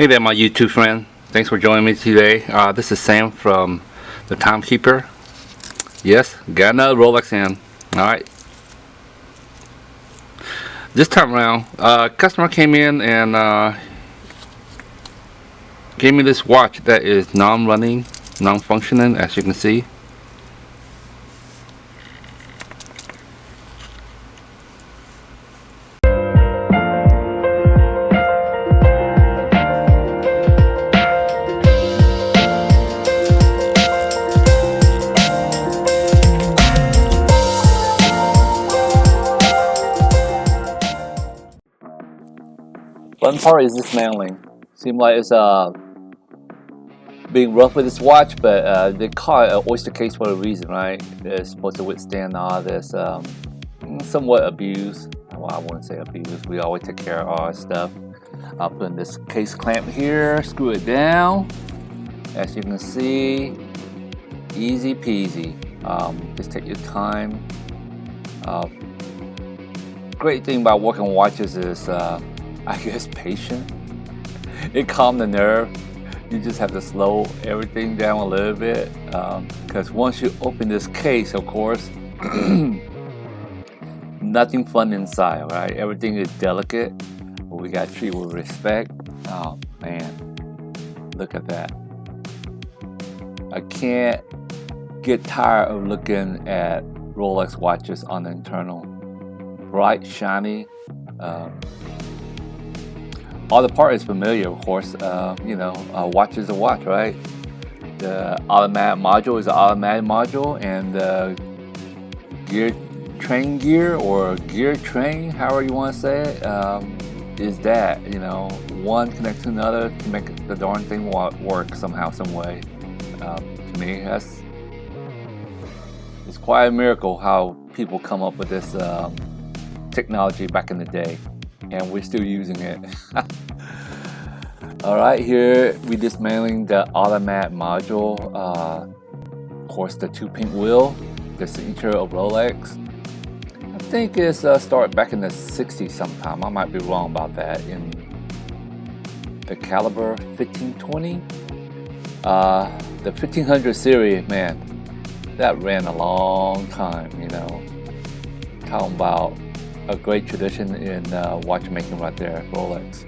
Hey there, my YouTube friend. Thanks for joining me today. This is Sam from the Timekeeper. Yes, got another Rolex in. Alright. This time around, customer came in and gave me this watch that is non-running, non-functioning, as you can see. One part is dismantling. Seems like it's being rough with this watch, but they call it an oyster case for a reason, right? It's supposed to withstand all this somewhat abuse. Well, I wouldn't say abuse. We always take care of our stuff. I'll put in this case clamp here, screw it down. As you can see, easy peasy. Just take your time. Great thing about working watches is I guess patient. It calms the nerve. You just have to slow everything down a little bit, because once you open this case, of course, nothing fun inside, right? Everything is delicate. We got to treat with respect. Oh man, look at that. I can't get tired of looking at Rolex watches on the internal. Bright, shiny. All the part is familiar, of course. Watch is a watch, right? The automatic module is an automatic module, and the train gear or gear train, however you want to say it, is that, one connect to another to make the darn thing work somehow, some way. To me, it's quite a miracle how people come up with this technology back in the day, and we're still using it. Alright, here we dismantling the automatic module. Of course, the 2-pin wheel, the signature of Rolex. I think it's started back in the 60s sometime. I might be wrong about that. In the caliber 1520, the 1500 series, man, that ran a long time. Talking about a great tradition in watchmaking right there, Rolex,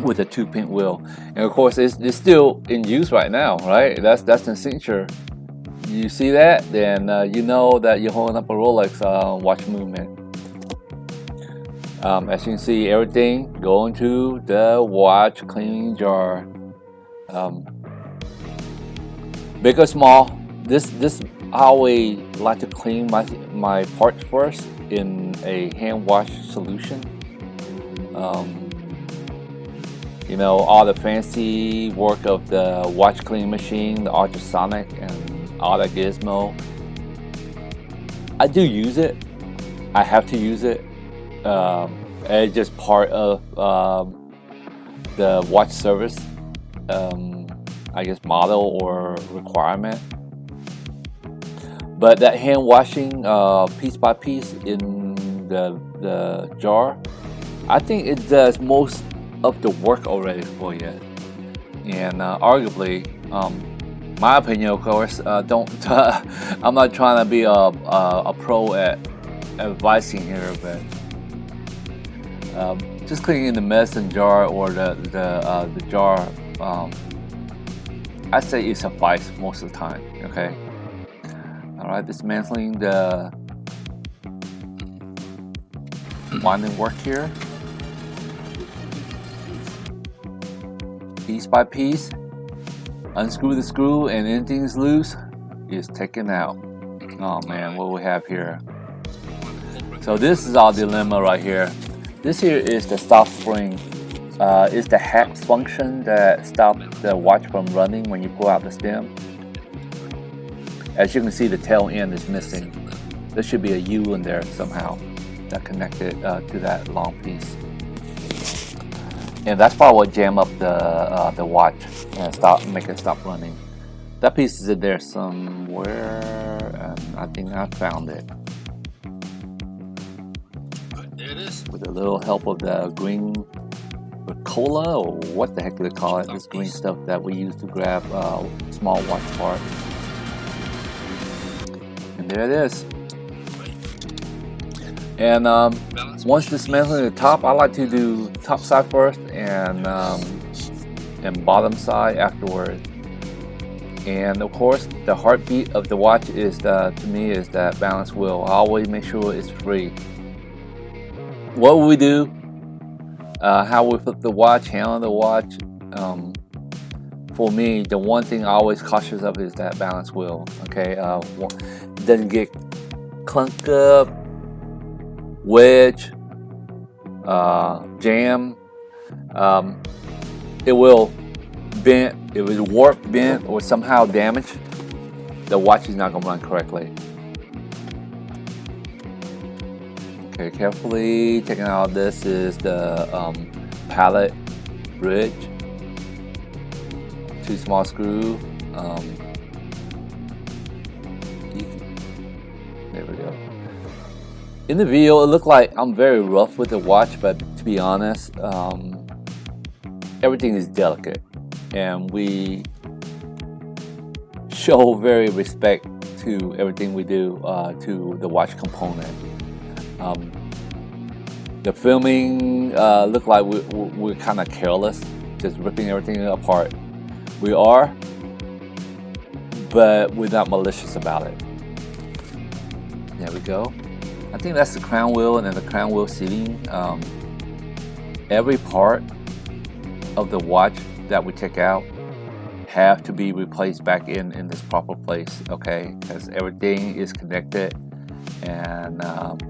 with a 2-pin wheel. And of course it's still in use right now, right? That's the signature. You see that, then you know that you're holding up a Rolex watch movement. As you can see, everything going to the watch cleaning jar. Big or small, this I always like to clean my parts first in a hand wash solution. All the fancy work of the watch cleaning machine, the ultrasonic, and all that gizmo. I do use it. I have to use it. It's just part of the watch service, I guess, model or requirement. But that hand washing piece by piece in the jar, I think it does most of the work already for you. And arguably, my opinion, of course, I'm not trying to be a pro at advising here, but just cleaning the medicine jar or the jar, I say it suffices most of the time. Okay. Alright, dismantling the winding work here. Piece by piece. Unscrew the screw, and anything is loose is taken out. Oh man, what we have here. So this is our dilemma right here. This here is the stop spring. It's the hack function that stops the watch from running when you pull out the stem. As you can see, the tail end is missing. There should be a U in there somehow that connected to that long piece. And that's probably what jam up the watch and make it stop running. That piece is in there somewhere, and I think I found it. There it is. With a little help of the green cola, or what the heck do they call it? This green stuff that we use to grab small watch parts. And there it is. And once dismantling the top, I like to do top side first and bottom side afterward. And of course, the heartbeat of the watch is to me is that balance wheel. I always make sure it's free. What we do, how we flip the watch, handle the watch. For me, the one thing I always cautious of is that balance wheel. Okay, it doesn't get clunked up, wedge, jam. It will bend, it was warped, bent, or somehow damaged. The watch is not going to run correctly. Okay, carefully taking out. This is the pallet bridge. 2 small screw. There we go. In the video, it looked like I'm very rough with the watch, but to be honest, everything is delicate, and we show very respect to everything we do to the watch component. The filming looked like we're kind of careless, just ripping everything apart. We are, but we're not malicious about it. There we go. I think that's the crown wheel and then the crown wheel seating. Every part of the watch that we take out have to be replaced back in this proper place, okay? Because everything is connected and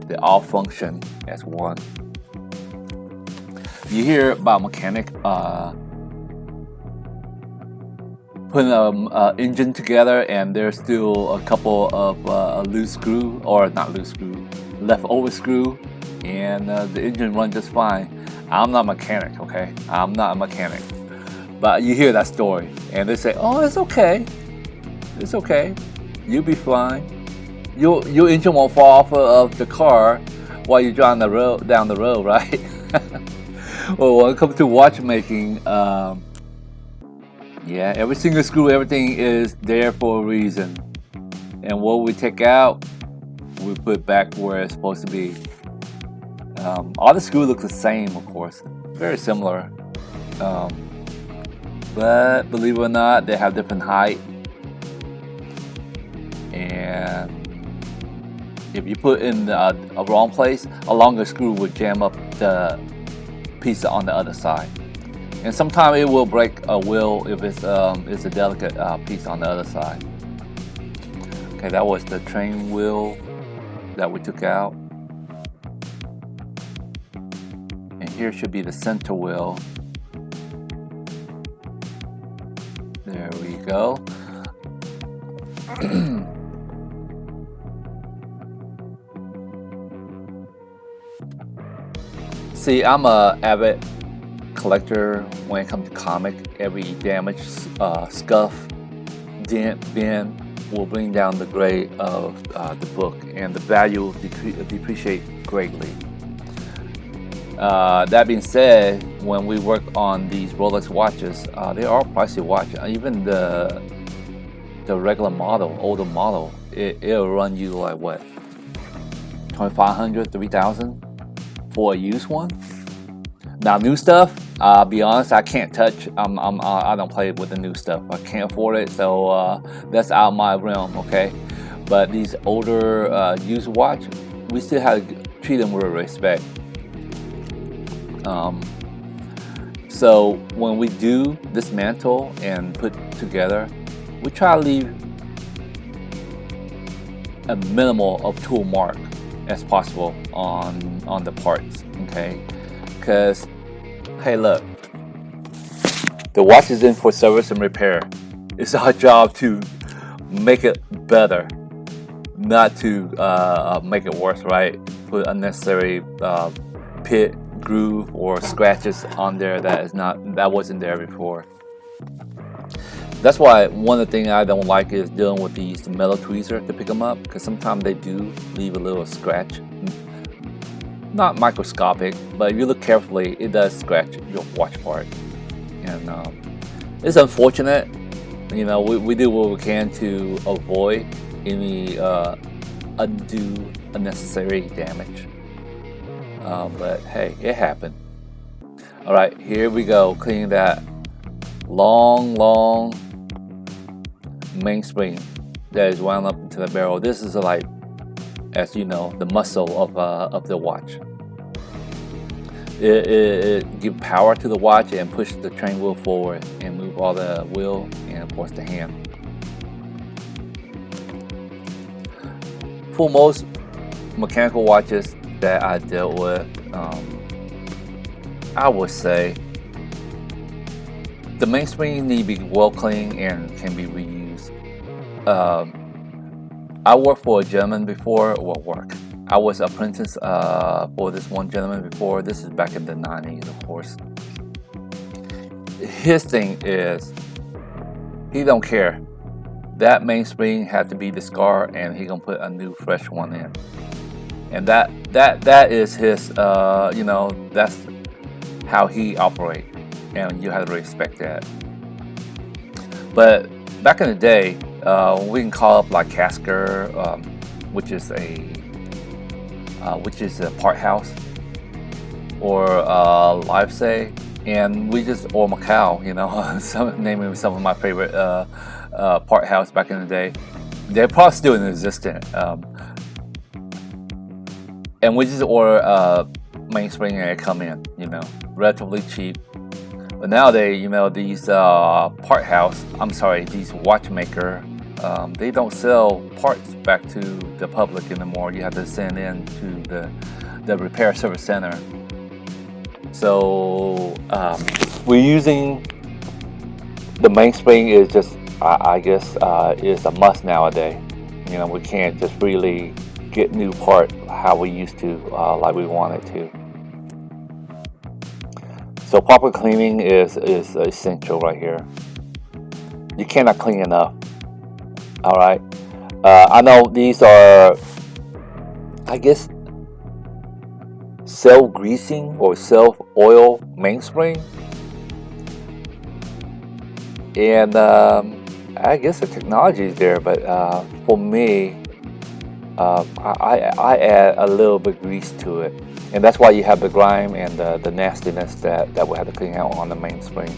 they all function as one. You hear about mechanic putting an engine together and there's still a couple of loose screw, or not loose screw, leftover screw, and the engine runs just fine. I'm not a mechanic, okay? I'm not a mechanic. But you hear that story and they say, oh, it's okay. It's okay. You'll be fine. Your engine won't fall off of the car while you're driving down the road, right? Well, when it comes to watchmaking, yeah, every single screw, everything is there for a reason. And what we take out, we put back where it's supposed to be. All the screws look the same, of course, very similar. But believe it or not, they have different height. And if you put in a wrong place, a longer screw would jam up the piece on the other side. And sometimes it will break a wheel if it's a delicate piece on the other side. Okay, that was the train wheel that we took out. And here should be the center wheel. There we go. See, I'm a avid collector when it comes to comic. Every damage, scuff, dent, bend will bring down the grade of the book, and the value will depreciate greatly. That being said, when we work on these Rolex watches, they are pricey watches. Even the regular model, older model, it'll run you like what, $2,500, $3,000 for a used one. Now, new stuff, I'll be honest, I can't touch. I don't play with the new stuff. I can't afford it, so that's out of my realm, okay? But these older used watch, we still have to treat them with respect. So when we do dismantle and put together, we try to leave a minimal of tool mark as possible on the parts, okay? Because, hey, look, the watch is in for service and repair. It's our job to make it better, not to make it worse, right? Put unnecessary pit, groove, or scratches on there that wasn't there before. That's why one of the things I don't like is dealing with these metal tweezers to pick them up, because sometimes they do leave a little scratch not microscopic, but if you look carefully, it does scratch your watch part. And it's unfortunate. You know, we do what we can to avoid any undue, unnecessary damage. But hey, it happened. All right, here we go, cleaning that long mainspring that is wound up into the barrel. This is like, as you know, the muscle of the watch. It gives power to the watch and push the train wheel forward and move all the wheel and of course the hand. For most mechanical watches that I dealt with, I would say the mainspring need to be well cleaned and can be reused. I worked for a gentleman before. I was apprentice for this one gentleman before. This is back in the 90s, of course. His thing is, he don't care. That mainspring had to be discarded, and he gonna put a new, fresh one in. And that is his. You know, that's how he operates, and you have to respect that. But back in the day, we can call up like Casker, which is a part house, or Livesay, and we just, or Macau, you know, naming some of my favorite part house back in the day. They're probably still in existence, and we just order mainspring and it come in, you know, relatively cheap. But nowadays, you know, these these watchmaker, they don't sell parts back to the public anymore. You have to send in to the repair service center. So we're using the mainspring is just, I guess, is a must nowadays. You know, we can't just really get new part how we used to, like we wanted to. So proper cleaning is essential right here. You cannot clean enough. All right. I know these are, I guess, self-greasing or self-oil mainspring, and I guess the technology is there, but for me, I add a little bit grease to it. And that's why you have the grime and the nastiness that we have to clean out on the mainspring.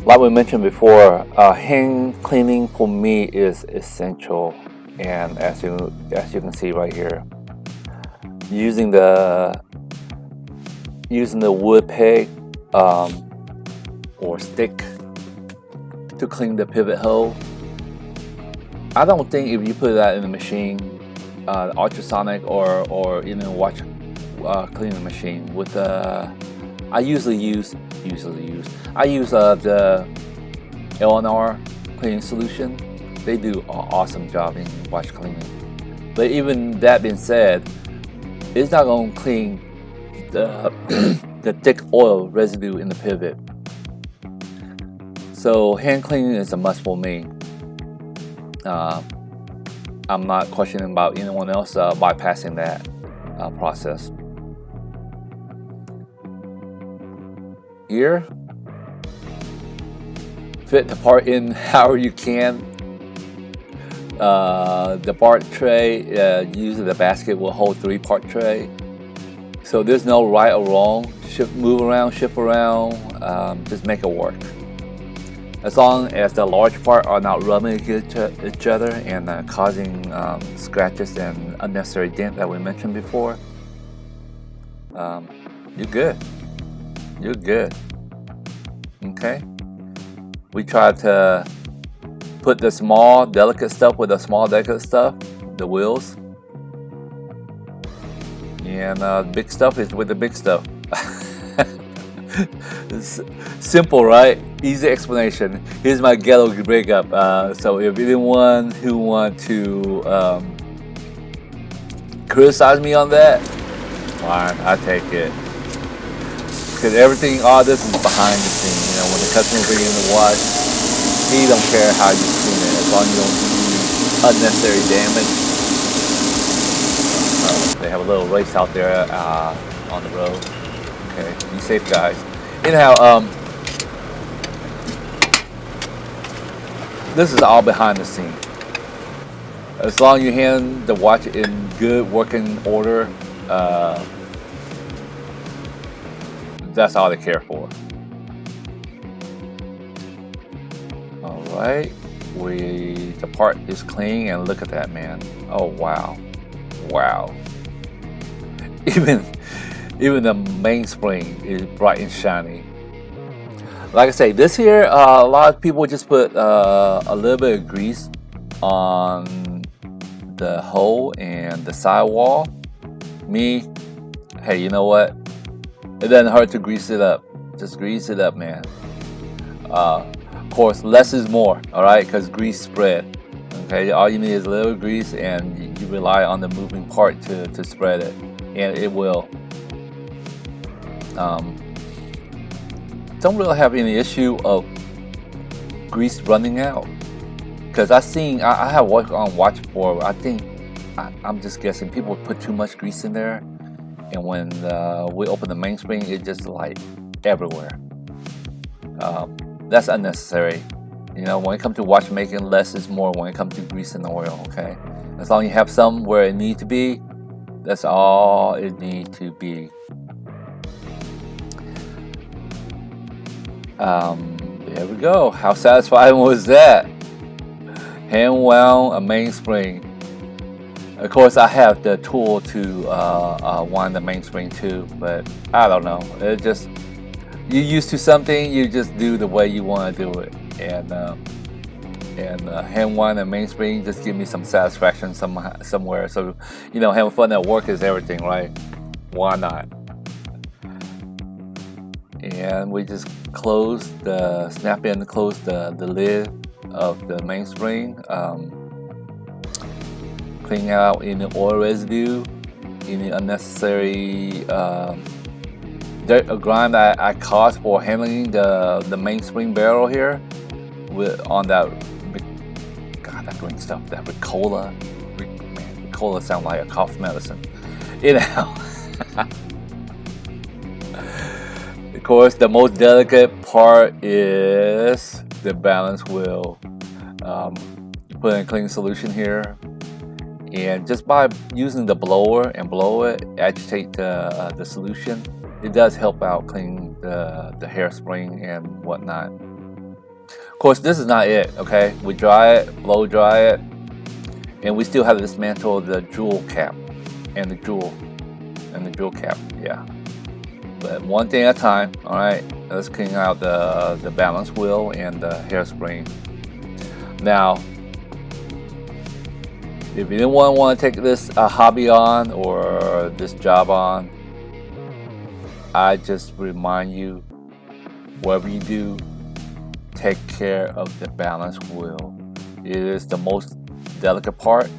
Like we mentioned before, hand cleaning for me is essential. And as you can see right here, using the wood peg or stick to clean the pivot hole. I don't think if you put that in the machine, ultrasonic or even watch cleaning machine with I usually use the L&R cleaning solution. They do an awesome job in watch cleaning. But even that being said, it's not going to clean the thick oil residue in the pivot. So hand cleaning is a must for me. I'm not questioning about anyone else bypassing that process. Here, fit the part in however you can. The part tray, usually the basket will hold 3-part tray. So there's no right or wrong. Move around, shift around, just make it work. As long as the large part are not rubbing against each other and causing scratches and unnecessary dent that we mentioned before, you're good. You're good. Okay? We try to put the small, delicate stuff with the small, delicate stuff, the wheels. And big stuff is with the big stuff. It's simple, right? Easy explanation. Here's my ghetto breakup. So if anyone who want to criticize me on that, fine, I take it. Because everything, all this is behind the scene. You know, when the customer brings in the watch, he don't care how you clean it, as long as you don't use unnecessary damage. They have a little race out there on the road. Okay, be safe, guys. Anyhow, this is all behind the scene. As long as you hand the watch in good working order, that's all they care for. All right, the part is clean, and look at that, man. Oh wow, wow. Even the mainspring is bright and shiny. Like I say, this here, a lot of people just put a little bit of grease on the hole and the sidewall. Me, hey, you know what? It doesn't hurt to grease it up. Just grease it up, man. Of course, less is more, all right? Because grease spread. Okay, all you need is a little grease, and you rely on the moving part to spread it, and it will. Don't really have any issue of grease running out, because I have worked on watch before. I think I'm just guessing people put too much grease in there, and when we open the mainspring, it just like everywhere. That's unnecessary. You know, when it comes to watchmaking, less is more when it comes to grease and oil. Okay, as long as you have some where it needs to be, that's all it needs to be. There we go. How satisfying was that? Hand wound a mainspring. Of course, I have the tool to wind the mainspring too, but I don't know. It just, you're used to something, you just do the way you want to do it, and hand wind and mainspring just give me some satisfaction somewhere. So, you know, having fun at work is everything, right? Why not? And we just snap in and close the lid of the mainspring. Clean out any oil residue, any unnecessary dirt or grime that I caused for handling the mainspring barrel here on that. God, that green stuff, that Ricola. Man, Ricola sounds like a cough medicine. You know. Of course, the most delicate part is the balance wheel. Put in a clean solution here, and just by using the blower and blow it, agitate the solution, it does help out clean the hairspring and whatnot. Of course, this is not it. Okay, we dry it, blow dry it, and we still have to dismantle the jewel cap and the jewel cap. Yeah. But one thing at a time. All right, let's clean out the balance wheel and the hairspring. Now, if anyone want to take this hobby on or this job on, I just remind you, whatever you do, take care of the balance wheel. It is the most delicate part,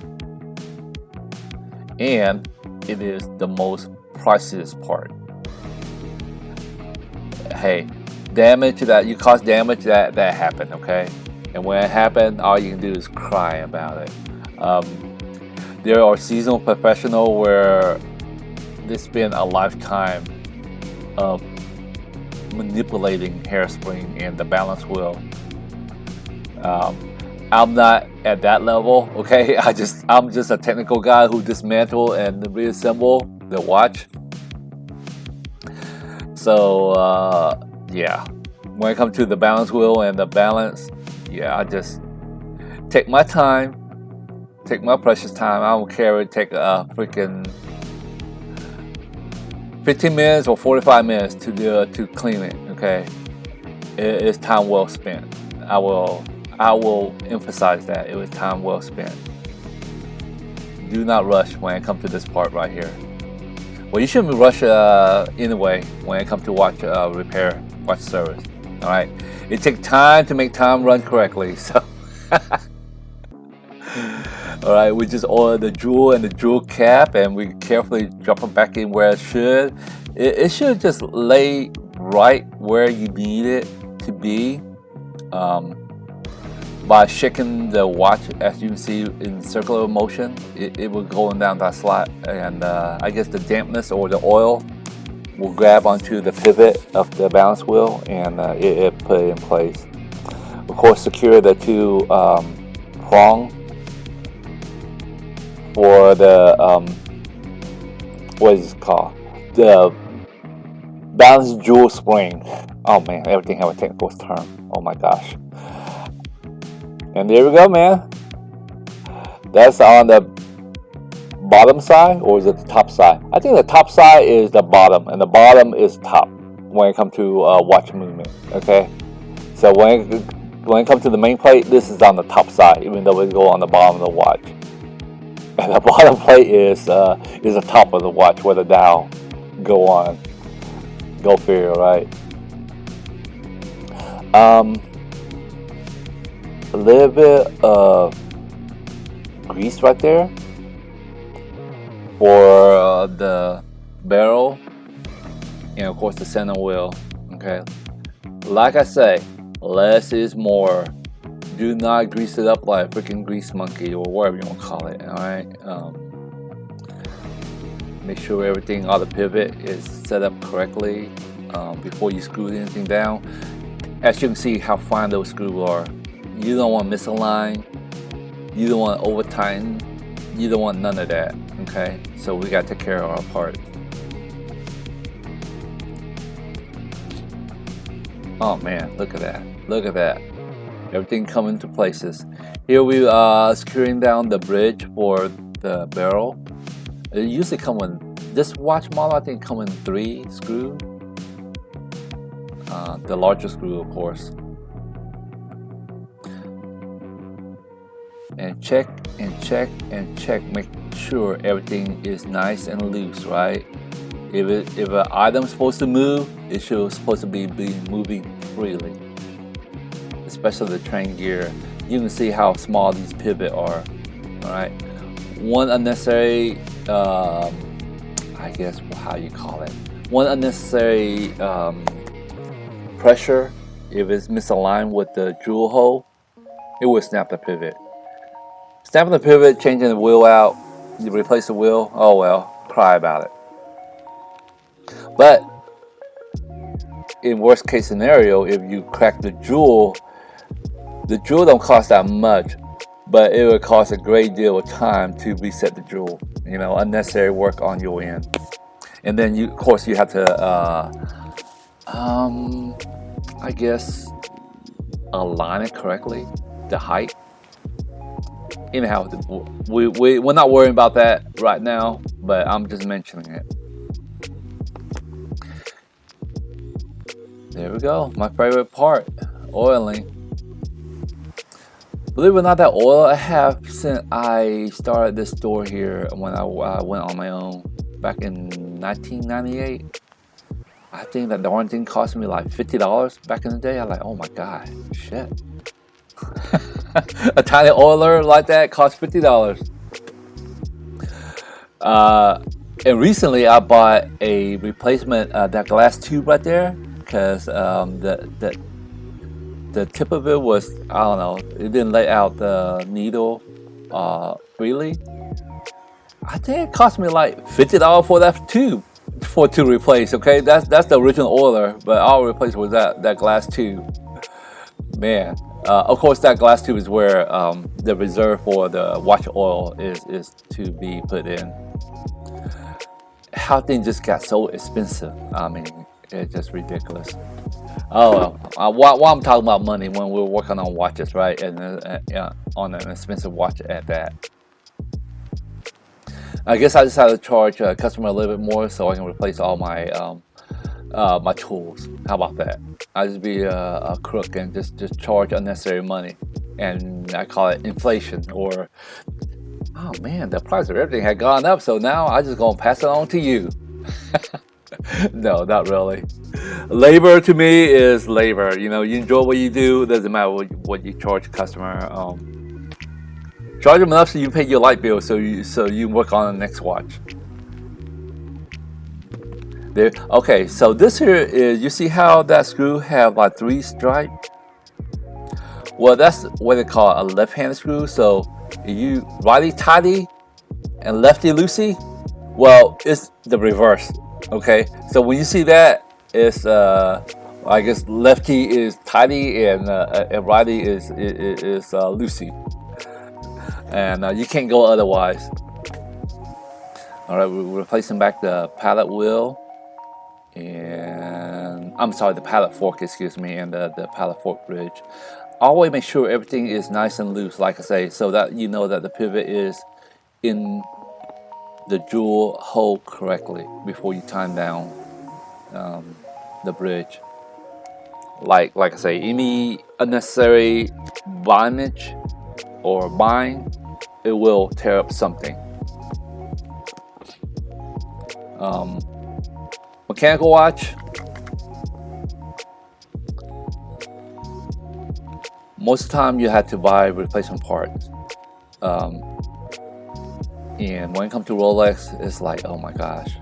and it is the most priceless part. Hey, damage that you cause damage that happened, okay? And when it happened, all you can do is cry about it. There are seasonal professionals where they spend a lifetime of manipulating hairspring and the balance wheel. I'm not at that level, okay? I'm just a technical guy who dismantle and reassemble the watch. So yeah, when it comes to the balance wheel and the balance, yeah, I just take my time, take my precious time. I don't care if it take a freaking 15 minutes or 45 minutes to clean it. Okay, it's time well spent. I will emphasize that it was time well spent. Do not rush when it comes to this part right here. Well, you shouldn't rush anyway when it comes to watch repair, watch service. All right, it takes time to make time run correctly. So, all right, we just order the jewel and the jewel cap, and we carefully drop them back in where it should. It should just lay right where you need it to be. by shaking the watch, as you can see in circular motion, it will go down that slot, and I guess the dampness or the oil will grab onto the pivot of the balance wheel, and it put it in place. Of course, secure the two prong for the what is it called? The balance jewel spring. Oh man, everything have a technical term. Oh my gosh. And there we go, man. That's on the bottom side, or is it the top side? I think the top side is the bottom, and the bottom is top when it comes to watch movement. Okay, so when it comes to the main plate, this is on the top side, even though it go on the bottom of the watch. And the bottom plate is the top of the watch where the dial go on. Go figure, right? A little bit of grease right there for the barrel, and of course the center wheel. Okay, like I say, less is more. Do not grease it up like a freaking grease monkey or whatever you want to call it. All right. Make sure everything on the pivot is set up correctly before you screw anything down. As you can see how fine those screws are. You don't want to misalign. You don't want to over tighten. You don't want none of that. Okay. So we got to take care of our part. Oh man, look at that. Look at that. Everything coming into places. Here we are securing down the bridge for the barrel. It usually come with this watch model. I think come in 3 screws. The larger screw, of course. And check and check and check. Make sure everything is nice and loose, right? If an item's supposed to move, it should supposed to be moving freely. Especially the train gear. You can see how small these pivots are. Alright. One unnecessary I guess how you call it. One unnecessary pressure, if it's misaligned with the jewel hole, it will snap the pivot. Snapping the pivot, changing the wheel out, you replace the wheel, oh well, cry about it. But in worst case scenario, if you crack the jewel don't cost that much, but it would cost a great deal of time to reset the jewel. You know, unnecessary work on your end. And then you, of course, you have to, I guess, align it correctly, the height. Anyhow, we're not worrying about that right now, but I'm just mentioning it. There we go, my favorite part, oiling. Believe it or not, that oil I have since I started this store here when I went on my own back in 1998. I think that darn thing cost me like $50 back in the day. I'm like, oh my god, shit. A tiny oiler like that cost $50. And recently I bought a replacement that glass tube right there, because the tip of it was, I don't know, it didn't lay out the needle freely. I think it cost me like $50 for that tube to replace. Okay, that's the original oiler, but all I replaced was that glass tube. Man, of course that glass tube is where the reserve for the watch oil is to be put in. How things just got so expensive. I mean, it's just ridiculous. Oh, while I'm talking about money, when we're working on watches, right, and on an expensive watch at that, I guess I decided to charge a customer a little bit more so I can replace all my my tools. How about that? I just be a crook and just charge unnecessary money, and I call it inflation. Or, oh man, the price of everything had gone up, so now I just gonna pass it on to you. No, not really. Labor to me is labor. You know, you enjoy what you do. Doesn't matter what you charge a customer. Charge them enough so you pay your light bill, so you work on the next watch. There. Okay, so this here is, you see how that screw have like 3 stripes? Well, that's what they call a left-hand screw. So if you righty-tighty and lefty-loosey, well, it's the reverse. Okay, so when you see that, it's I guess lefty is tighty and righty is loosey, and you can't go otherwise. All right, we're replacing back the pallet wheel, and I'm sorry, the pallet fork, excuse me, and the pallet fork bridge. Always make sure everything is nice and loose, like I say, so that you know that the pivot is in the jewel hole correctly before you tighten down the bridge. Like I say, any unnecessary bondage or bind, it will tear up something. Mechanical watch. Most of the time you have to buy replacement parts. And when it comes to Rolex, it's like, oh my gosh,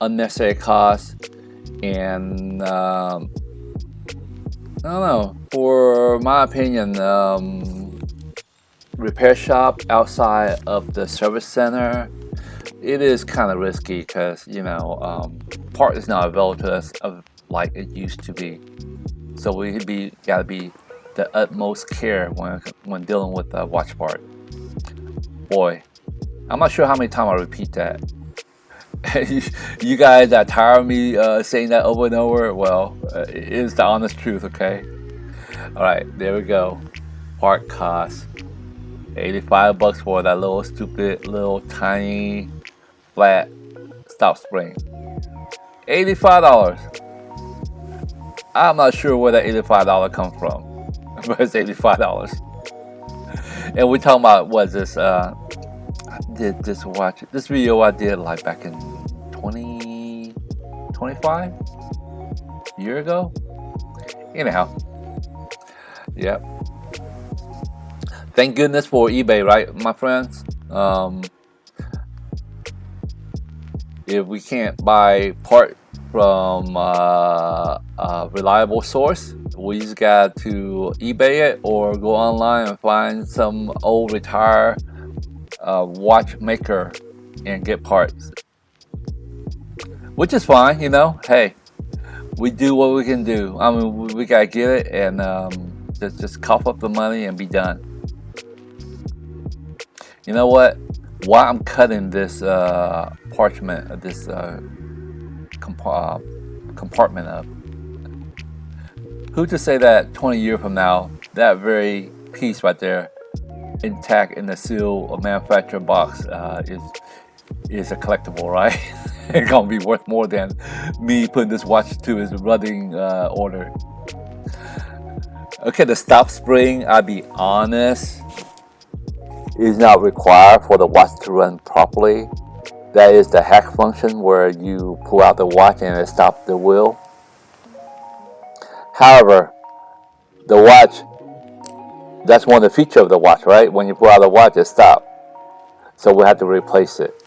unnecessary costs. And I don't know, for my opinion, repair shop outside of the service center, it is kind of risky because, you know, part is not available to us like it used to be. So we gotta be the utmost care when dealing with the watch part. Boy, I'm not sure how many times I repeat that. You guys that tire of me saying that over and over, well, it is the honest truth, okay? Alright, there we go. Part cost $85 for that little stupid, little tiny, flat stop spring. $85. I'm not sure where that $85 comes from, but it's $85. And we're talking about, what is this? I did this watch. This video I did like back in 2025, a year ago. Anyhow, yep. Thank goodness for eBay, right, my friends? If we can't buy part from a reliable source, we just got to eBay it or go online and find some old retired watchmaker and get parts, which is fine, you know. Hey, we do what we can do. I mean, we gotta get it and just cough up the money and be done. You know what? While I'm cutting this parchment, this compartment up, who's to say that 20 years from now, that very piece right there, intact in the seal or manufacturer box, is a collectible, right? It's gonna be worth more than me putting this watch to his running order. Okay, the stop spring, I'll be honest, is not required for the watch to run properly. That is the hack function where you pull out the watch and it stops the wheel. However, the watch, that's one of the features of the watch, right? When you pull out the watch, it stops. So we have to replace it.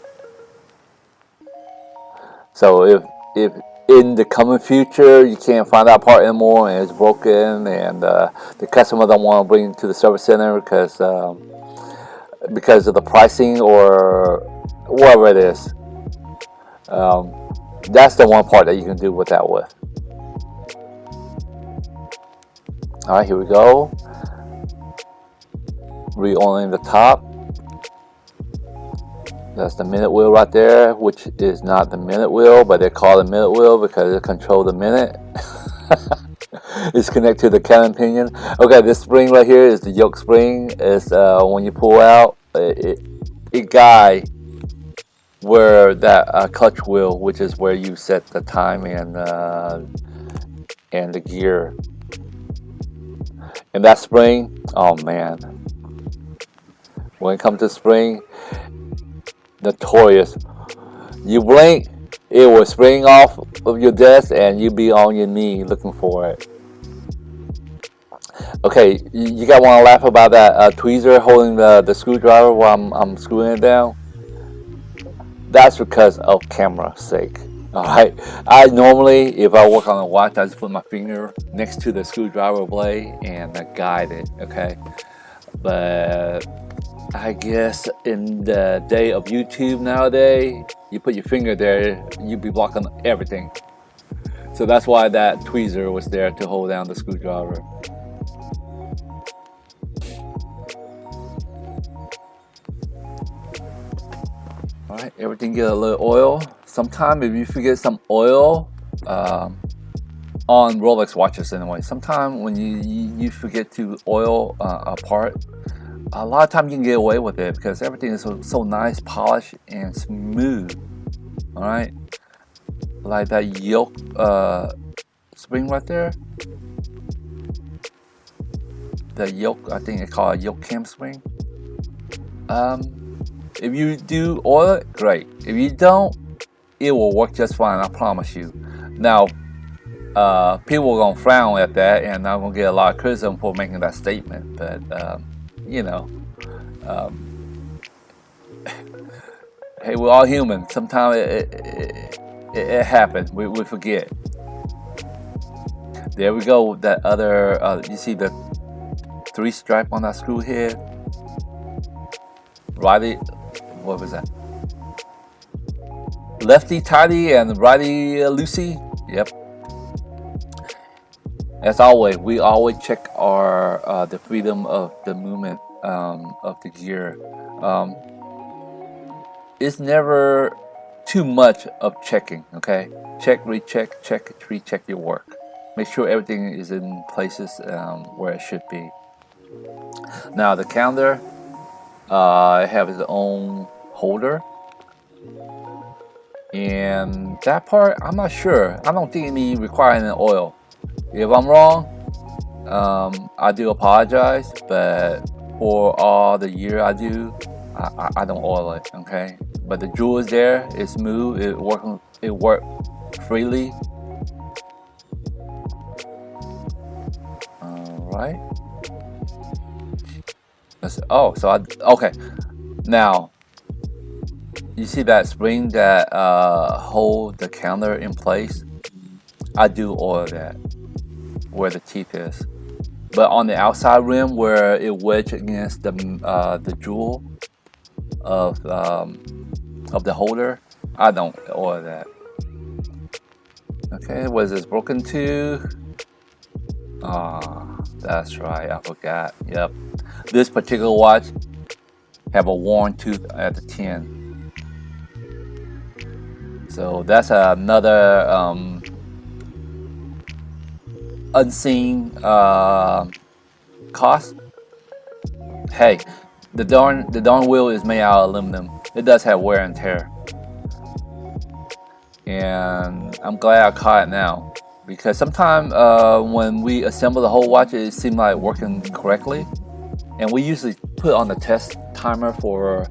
So if in the coming future you can't find that part anymore and it's broken and the customer don't want to bring it to the service center because of the pricing or whatever it is, that's the one part that you can do with that with. Alright, here we go. Re-oiling the top. That's the minute wheel right there, which is not the minute wheel, but they call it minute wheel because it controls the minute. It's connected to the cannon pinion. Okay, this spring right here is the yoke spring. It's when you pull out, it guide where that clutch wheel, which is where you set the time and the gear. And that spring, oh man, when it comes to spring, notorious. You blink, it will spring off of your desk and you be on your knee looking for it. Okay, you guys want to laugh about that tweezer holding the screwdriver while I'm screwing it down? That's because of camera's sake. All right. I normally, if I work on a watch, I just put my finger next to the screwdriver blade and I guide it. Okay. But I guess in the day of YouTube nowadays, you put your finger there, you'd be blocking everything. So that's why that tweezer was there to hold down the screwdriver. All right, everything get a little oil. Sometimes if you forget some oil, on Rolex watches anyway, sometimes when you forget to oil a part, a lot of time you can get away with it because everything is so nice, polished, and smooth. All right, like that yoke spring right there. The yoke, I think it's called a yoke cam spring. If you do oil it, great. If you don't, it will work just fine. I promise you. Now, people are gonna frown at that, and I'm gonna get a lot of criticism for making that statement. But you know, hey, we're all human. Sometimes it happens. We forget. There we go. That other, you see the 3 stripe on that screw head. Righty, what was that? Lefty tighty and righty loosey. Yep. As always, we always check our the freedom of the movement of the gear. It's never too much of checking. Okay, check, recheck, check, recheck your work. Make sure everything is in places where it should be. Now the calendar, it has its own holder, and that part I'm not sure. I don't think it needs requiring an oil. If I'm wrong, I do apologize, but for all the year I do, I don't oil it. Okay, but the jewel is there. It's smooth. It works freely. All right. Okay. Now, you see that spring that hold the counter in place? I do oil that where the teeth is, but on the outside rim where it wedge against the jewel of the holder, I don't oil that. Okay, was this broken tooth? That's right, I forgot. Yep, this particular watch have a worn tooth at the 10. So that's another unseen cost. Hey, the darn wheel is made out of aluminum. It does have wear and tear, and I'm glad I caught it now because sometimes when we assemble the whole watch, it seems like working correctly, and we usually put on the test timer for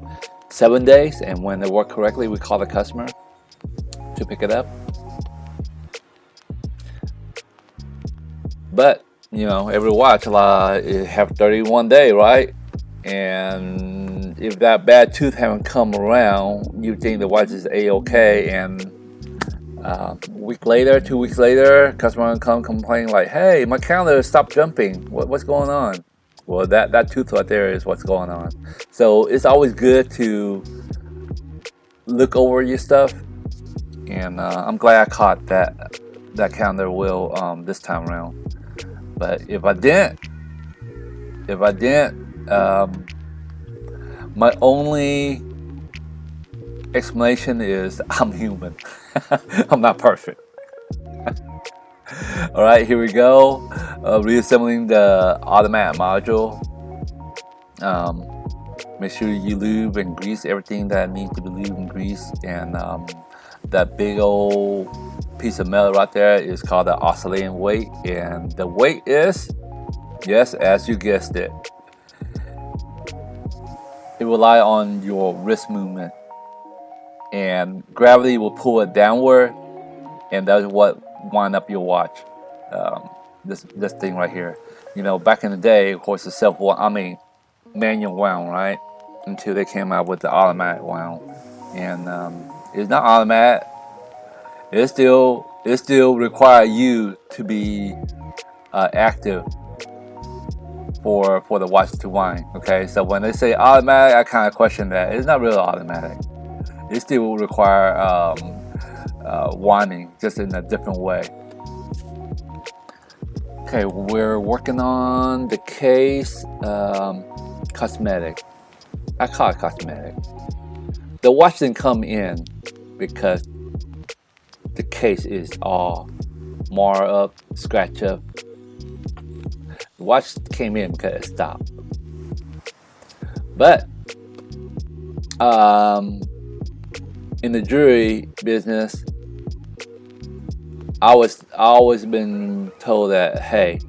7 days, and when it worked correctly, we call the customer to pick it up. But you know, every watch it have 31 day, right? And if that bad tooth haven't come around, you think the watch is a-okay, and week later, 2 weeks later, customer come complain like, "Hey, my calendar stopped jumping. What's going on?" Well, that tooth right there is what's going on. So it's always good to look over your stuff, and I'm glad I caught that calendar wheel this time around. But if I didn't, my only explanation is I'm human. I'm not perfect. All right, here we go. Reassembling the automatic module. Make sure you lube and grease everything that needs to be lubed and greased. And that big old piece of metal right there is called the oscillating weight. And the weight is, yes, as you guessed it, it relies on your wrist movement. And gravity will pull it downward, and that's what wind up your watch. This thing right here. You know, back in the day, of course, the manual wound, right? Until they came out with the automatic wound, and it's not automatic. It still require you to be active for the watch to wind. Okay, so when they say automatic, I kind of question that. It's not really automatic. It still will require winding, just in a different way. Okay, we're working on the case. Cosmetic. I call it cosmetic. The watch didn't come in because the case is all marred up, scratched up. The watch came in because it stopped. But in the jewelry business, I always been told that, hey,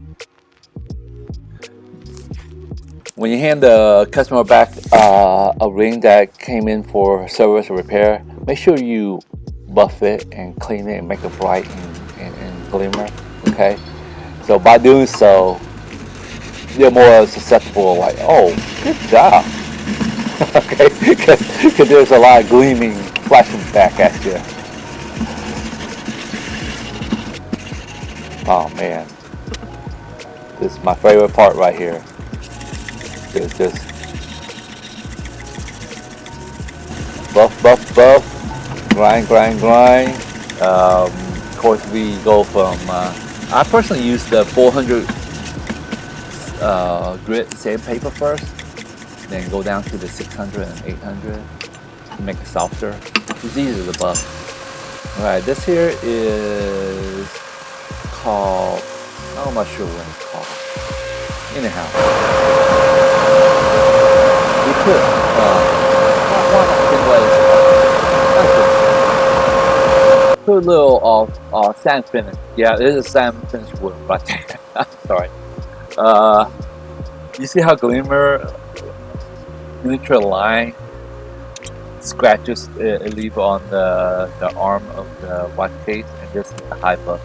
when you hand the customer back a ring that came in for service or repair, make sure you buff it and clean it and make it bright and glimmer. Okay, so by doing so, they're more susceptible. Like, oh, good job. Okay, because there's a lot of gleaming, flashing back at you. Oh man, this is my favorite part right here. It's just buff, grind. Of course, we go from. I personally use the 400 grit sandpaper first, then go down to the 600 and 800 to make it softer. It's easy to buff. All right, this here is called. I'm not sure what it's called. Anyhow, we put put a little sand finish. Yeah, it is a sand finish wood right there. I'm sorry. You see how glimmer neutral line scratches it leave on the arm of the watch case, and this is the high buff.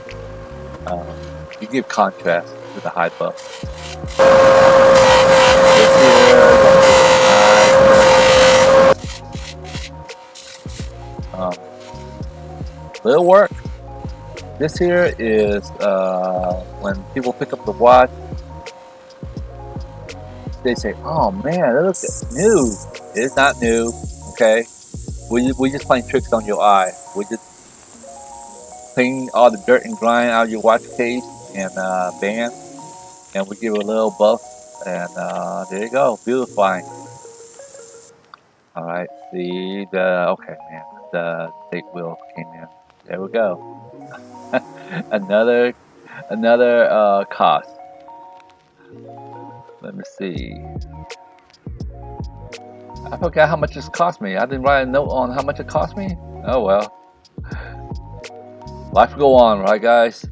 You give contrast to the high buff. Little work. This here is when people pick up the watch, they say, "Oh man, it looks new." It's not new. Okay, we just playing tricks on your eye. We just clean all the dirt and grime out of your watch case and band, and we give it a little buff, and there you go, beautifying. All right, okay, man, the date wheel came in. There we go. another cost. Let me see. I forgot how much this cost me. I didn't write a note on how much it cost me. Oh well. Life go on, right, guys?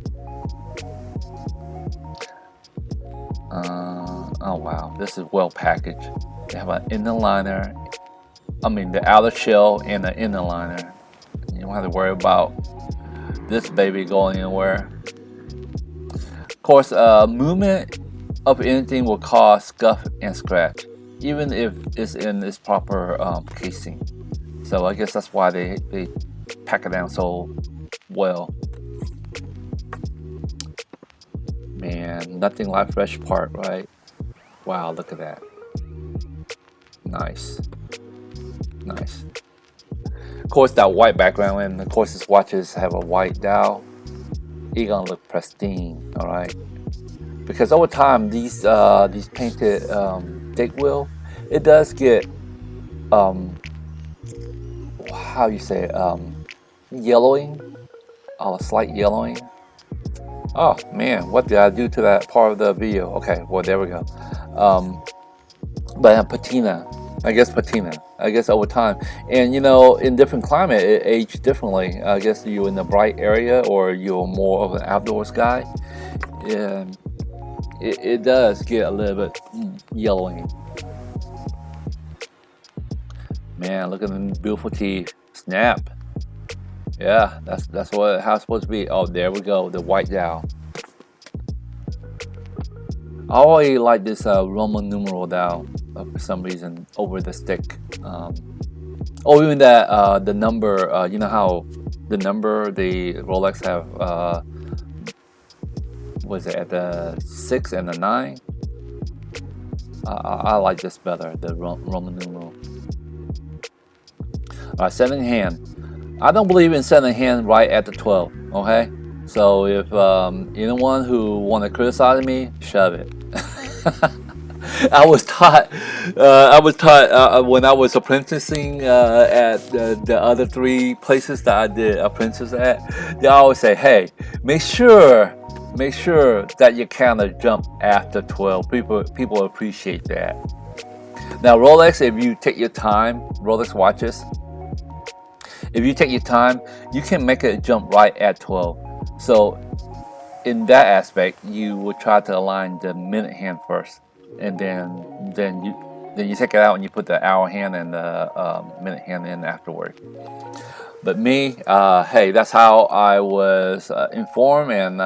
Oh wow, this is well packaged. They have an inner liner. I mean, the outer shell and the inner liner. You don't have to worry about this baby going anywhere. Of course, movement of anything will cause scuff and scratch, even if it's in its proper casing. So I guess that's why they pack it down so well. Man, nothing like fresh part, right? Wow, look at that. Nice. Of course, that white background, and of course, these watches have a white dial. You're gonna look pristine, all right? Because over time, these painted date wheel, it does get how you say yellowing, a slight yellowing. Oh man, what did I do to that part of the video? Okay, well there we go. But patina. I guess over time, and you know, in different climate, it ages differently. I guess you're in a bright area or you're more of an outdoors guy. And it does get a little bit yellowing. Man, look at the beautiful teeth. Snap. Yeah, that's how it's supposed to be. Oh, there we go, the white dial. I always like this Roman numeral dial for some reason over the stick. Or even that the number. You know how the number the Rolex have, was it at the 6 and the 9? I like this better, the Roman numeral. Alright, 7 hand. I don't believe in 7 hand right at the 12, okay? So if anyone who want to criticize me, shove it. I was taught when I was apprenticing at the other 3 places that I did apprentice at. They always say, "Hey, make sure that your counter jump after 12." People appreciate that. Now Rolex, if you take your time, Rolex watches, if you take your time, you can make it jump right at 12. So in that aspect, you would try to align the minute hand first, and then you take it out and you put the hour hand and the minute hand in afterward. But me, hey, that's how I was informed, and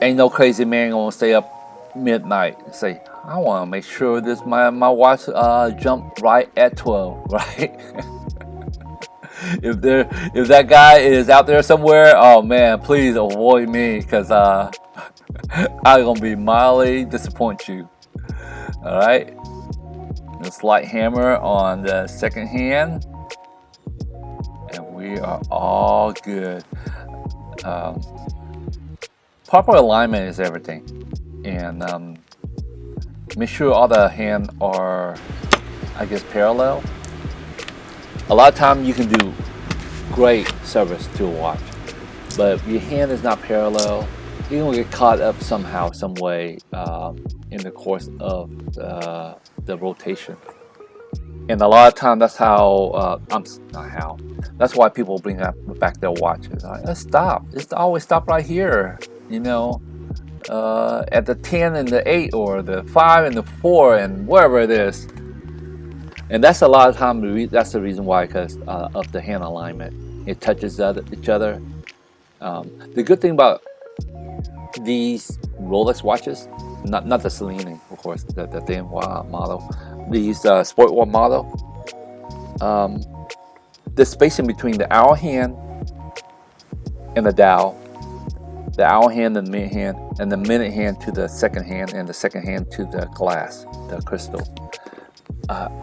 ain't no crazy man gonna stay up midnight and say, "I want to make sure this my watch jump right at 12," right? If that guy is out there somewhere, oh man, please avoid me, because I'm gonna be mildly disappoint you. All right, a slight hammer on the second hand, and we are all good. Proper alignment is everything, and make sure all the hands are, I guess, parallel. A lot of times you can do great service to a watch, but if your hand is not parallel, you're gonna get caught up somehow, some way in the course of the rotation. And a lot of times that's how that's why people bring back their watches. Like, let's stop. Just always stop right here. You know, at the 10 and the 8, or the 5 and the 4, and wherever it is. And that's a lot of time. That's the reason why, because of the hand alignment. It touches each other. The good thing about these Rolex watches, not the Celine, of course, the thin model, these sport watch model, the spacing between the hour hand and the dial, the hour hand and the minute hand, and the minute hand to the second hand, and the second hand to the glass, the crystal.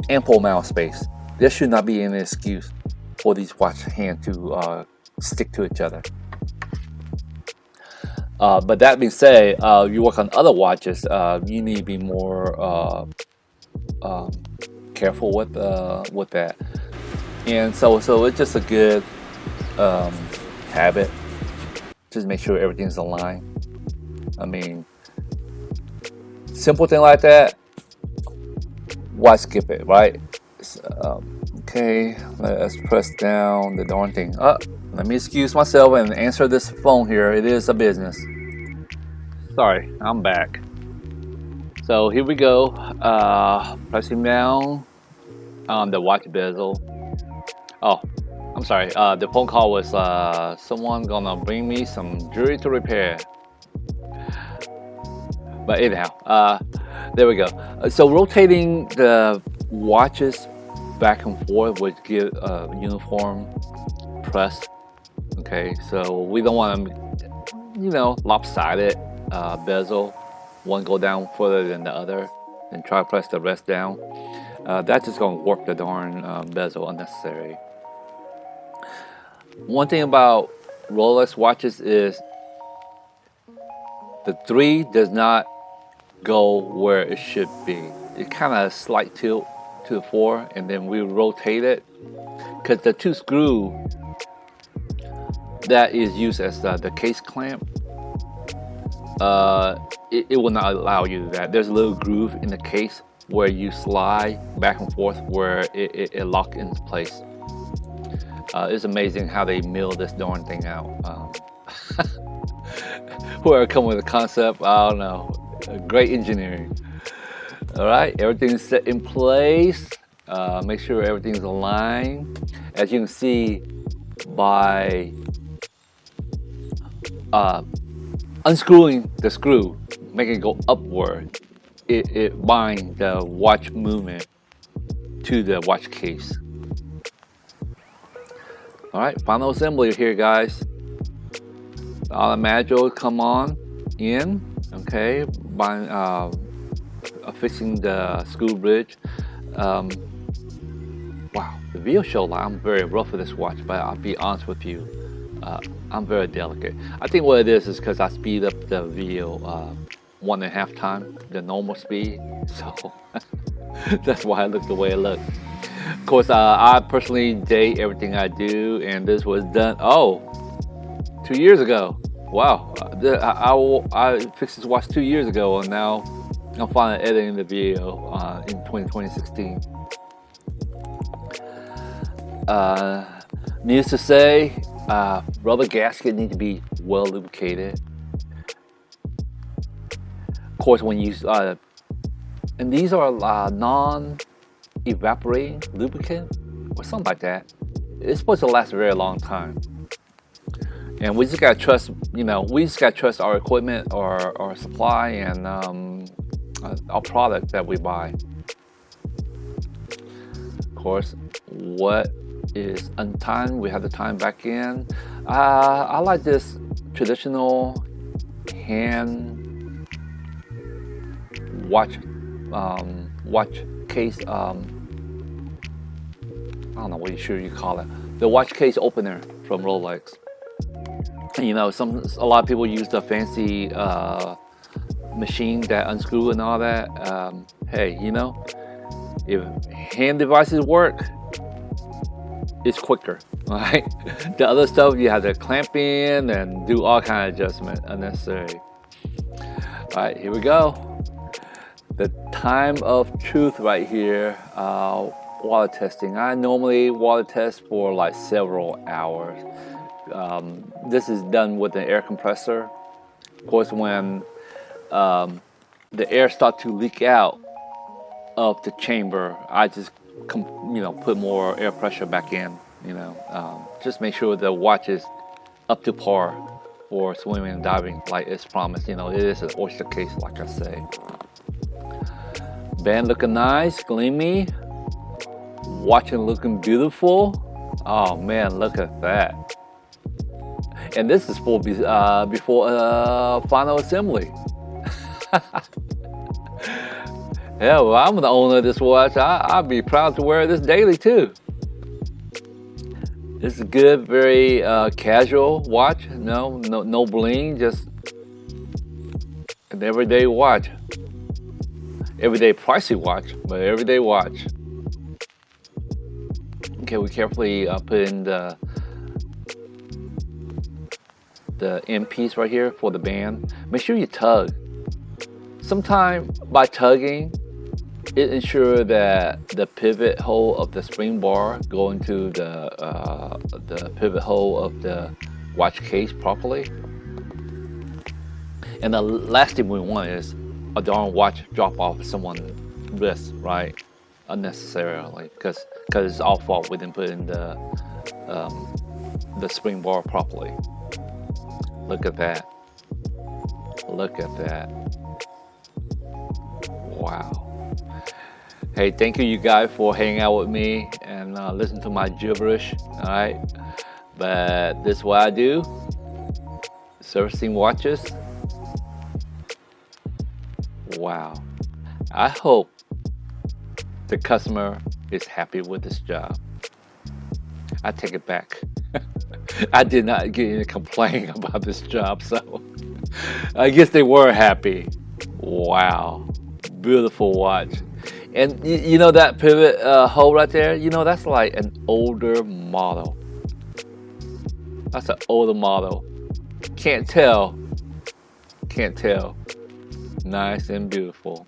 Ample amount of space. There should not be any excuse for these watch hands to stick to each other. But that being said, you work on other watches, you need to be more careful with that. And so it's just a good habit. Just make sure everything's aligned. I mean, simple thing like that, why skip it, right? Okay, let's press down the darn thing. Let me excuse myself and answer this phone here. It is a business. Sorry, I'm back. So here we go. Pressing down on the watch bezel. Oh, I'm sorry. The phone call was someone gonna bring me some jewelry to repair. But anyhow, there we go. So rotating the watches back and forth would give a uniform press. Okay, so we don't want them, lopsided bezel. One go down further than the other, and try to press the rest down. That's just gonna warp the darn bezel unnecessary. One thing about Rolex watches is the 3 does not go where it should be. It kind of slight tilt to the 4, and then we rotate it, because the 2 screw that is used as the case clamp, it will not allow you to do that. There's a little groove in the case where you slide back and forth, where it locks into place. It's amazing how they mill this darn thing out. Whoever come with the concept, I don't know. Great engineering. All right, everything's set in place. Make sure everything's aligned. As you can see, by unscrewing the screw, making it go upward, it binds the watch movement to the watch case. All right, final assembly here, guys. The automatic come on in, okay, by fixing the screw bridge. Wow, the video showed like I'm very rough with this watch, but I'll be honest with you, I'm very delicate. I think what it is because I speed up the video 1.5 times the normal speed, so that's why I look the way I look. Of course, I personally date everything I do, and this was done 2 years ago. Wow, I fixed this watch 2 years ago, and now I'm finally editing the video in 2016. Needless to say, rubber gasket need to be well lubricated. Of course, when you and these are non-evaporating lubricant or something like that. It's supposed to last a very long time. And we just gotta trust, we just gotta trust our equipment, our supply, and our product that we buy. Of course, what is untimed, we have the time back in. I like this traditional hand watch case. I don't know what you call it. The watch case opener from Rolex. A lot of people use the fancy machine that unscrew and all that. Hey, if hand devices work, it's quicker, right? The other stuff you have to clamp in and do all kind of adjustment unnecessary. All right, here we go. The time of truth right here. Water testing. I normally water test for like several hours. This is done with an air compressor. Of course, when the air starts to leak out of the chamber, I just put more air pressure back in. Just make sure the watch is up to par for swimming and diving, like it's promised. It is an oyster case, like I say. Band looking nice, gleamy. Watch looking beautiful. Oh man, look at that. And this is before final assembly. Yeah, well, I'm the owner of this watch. I'd be proud to wear this daily too. This is a good, very casual watch. No bling, just an everyday watch. Everyday pricey watch, but everyday watch. Okay, we carefully put in the end piece right here for the band. Make sure you tug. Sometimes by tugging, it ensures that the pivot hole of the spring bar go into the pivot hole of the watch case properly. And the last thing we want is a darn watch drop off someone's wrist, right? Unnecessarily, because it's our fault we didn't put in the spring bar properly. Look at that. Look at that. Wow. Hey, thank you guys for hanging out with me and listen to my gibberish. All right, but this is what I do. Servicing watches. Wow. I hope the customer is happy with this job. I take it back. I did not get any complaint about this job, so I guess they were happy. Wow, beautiful watch. And that pivot hole right there, that's like an older model. That's an older model. Can't tell. Nice and beautiful.